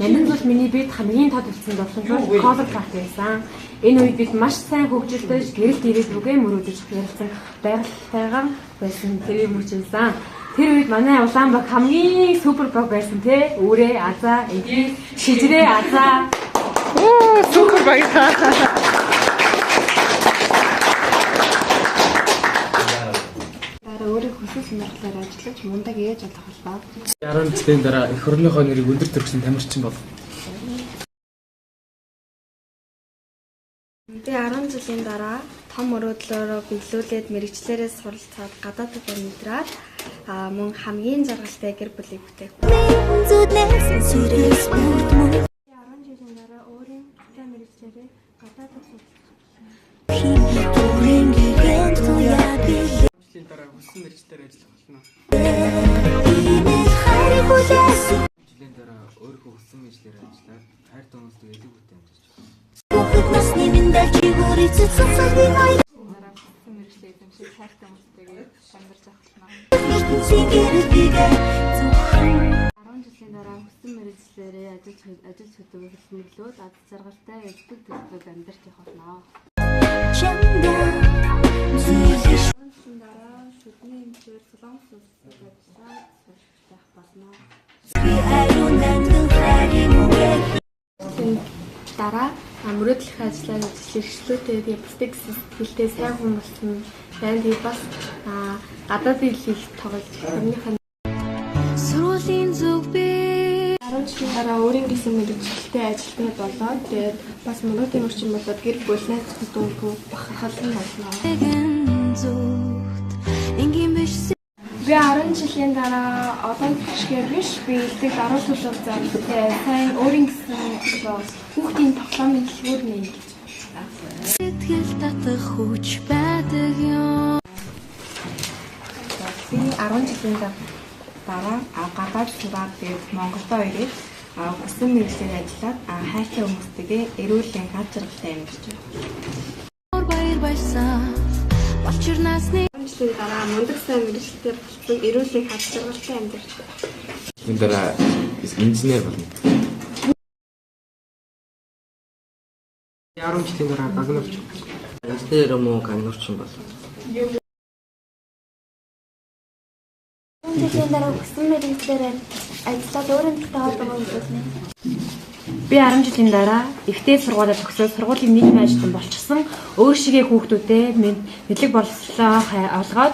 Танин бол миний бид хамгийн тод үлдсэн боломжтой коллеж парти байсан. Энэ үед бид маш сайн хөгжилдөж, гэрэлт ирээд үгээ мөрөөдөж ярилцсан байгальтайгаа байсан тэрийг мөрчилсэн. Тэр үед манай Улаанбаатар хамгийн супер баг байсан те. Өөрөө азаа, эдний шижрээ азаа. Супер баг. Өөрөө хүсэл сонирхлоор ажиллаж мундаг ээж болох боллоо. 10 жилийн дараа эх орныхоо нэрийг өндөр төрсөн тамирчин бол. Би 10 жилийн дараа том өрөөдлөөрөө биелүүлээд мэрэгчлэрээ суралцаад гадаадд амьдраад мөн хамгийн жаргалтай гэр бүлийг бүтээх. 10 жилийн дараа өөрийн хөтэ мэрэгчлэрээ гадаадд суралцах. Жилийн дараа хүссэн мэрэгчлэр ажиллах болно. Жилийн дараа өөрийнхөө хүссэн мэрэгчлэр ажиллаад хайр дуустай элэг бүтээн амжиж байна. Мэрэгчлээ эзэмшиж хайртай хүмүүстэйгээ амьдарч авах болно. 10 жилийн дараа хүссэн мэрэгчлэрээ ажил хөдөлгөөн хөдөлмөрлөөд аз жаргалтай өвдөг төлөвлөг амьдарч явах болно. 10 жилийн дараа шүдний эмчээр солонгос улсад ажиллаад сурах болно. Дараа мөрөөдлөх ажлаар ажиллагчдтэй бусдыг сэтгэлтэй сайн хүмүүс нь байна. Би бас гадаадын хэлийг тоглож тэрнийхэн Сүрүүлийн зүг би 10 жилийн дараа өөрийн гэсэн мэрэгчлэлтэй ажилтнууд болоод тэгээд бас мөрөөдлийн орчин болоод гэр бүл найз нөхдөдөө бахархалсан болно. Би 10 жилийн дараа одоо гişгээр биш би илдэг даруй төлөв зарлээ. Сайн өөрийн гэсэн хүүхдийн тоглоомын дэлгүүр нэ. сэтгэл татах хүч байдаг юм. Би 10 жилийн дараа гадаад сураад тэгээд Монголд ирээд хүссэн мэрэгчлэр ажиллаад хайртай хүмүүстэйгээ эрүүлийн ганц жаргалтай амьдарч байна. Баяр баясаа болчир насны жилийн дараа мундаг сайн мэрэгчлэлтэй болсон эрүүлийн ганц жаргалтай амьдарч байна. Жилийн дараа инженер болно. 10 жилийн дараа гагнуурч. Инженер мөн гагнуурчин болно. Жилийн дараа хүссэн мэрэгчлэр ажиллаад өөрийнхөө холбоог үзүүлнэ. Би 10 жилийн дараа ихтэй сургуулиуд төгсөөд сургуулийн нийгмийн ажилтан болчихсон. Өөр шигээ хүүхдүүдэд мэдлэг боловсролоо олгоод